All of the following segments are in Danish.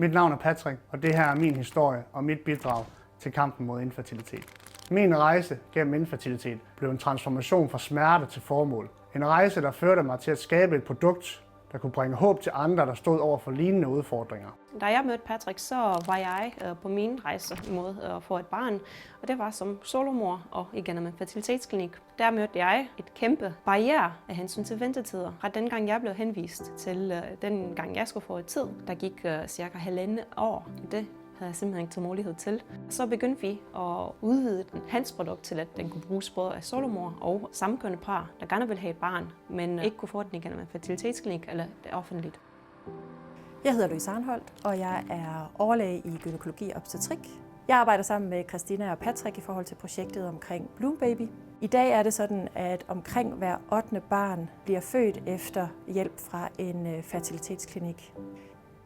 Mit navn er Patrick, og det her er min historie og mit bidrag til kampen mod infertilitet. Min rejse gennem infertilitet blev en transformation fra smerte til formål. En rejse, der førte mig til at skabe et produkt, der kunne bringe håb til andre, der stod over for lignende udfordringer. Da jeg mødte Patrick, så var jeg på min rejse imod at få et barn, og det var som solomor og igennem en fertilitetsklinik. Der mødte jeg et kæmpe barriere af hensyn til ventetider. Fra den gang jeg blev henvist til den gang jeg skulle få et tid, der gik cirka 1,5 år. Det havde jeg simpelthen ikke tålmodighed til. Så begyndte vi at udvide hans produkt til, at den kunne bruges både af solomor og samkønnede par, der gerne ville have et barn, men ikke kunne få den igennem en fertilitetsklinik eller det offentligt. Jeg hedder Louise Arnholdt, og jeg er overlæge i gynækologi og obstetrik. Jeg arbejder sammen med Christina og Patrick i forhold til projektet omkring Bloom Baby. I dag er det sådan, at omkring hver 8. barn bliver født efter hjælp fra en fertilitetsklinik.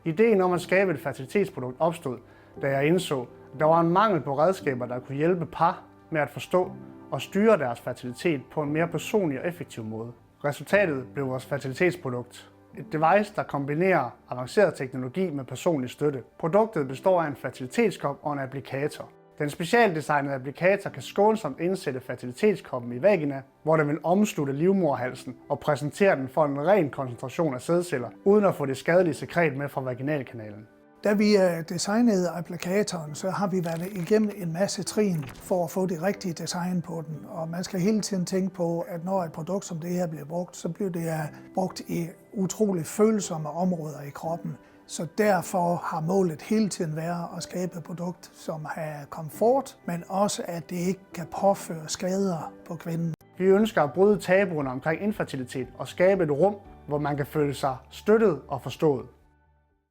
Ideen om at skabe et fertilitetsprodukt opstod, da jeg indså, at der var en mangel på redskaber, der kunne hjælpe par med at forstå og styre deres fertilitet på en mere personlig og effektiv måde. Resultatet blev vores fertilitetsprodukt. Et device, der kombinerer avanceret teknologi med personlig støtte. Produktet består af en fertilitetskop og en applikator. Den specialdesignede applikator kan skånsomt indsætte fertilitetskoppen i vagina, hvor den vil omslutte livmoderhalsen og præsentere den for en ren koncentration af sædceller, uden at få det skadelige sekret med fra vaginalkanalen. Da vi designede applikatoren, så har vi været igennem en masse trin for at få det rigtige design på den. Og man skal hele tiden tænke på, at når et produkt som det her bliver brugt, så bliver det brugt i utroligt følsomme områder i kroppen. Så derfor har målet hele tiden været at skabe et produkt, som har komfort, men også at det ikke kan påføre skader på kvinden. Vi ønsker at bryde tabuerne omkring infertilitet og skabe et rum, hvor man kan føle sig støttet og forstået.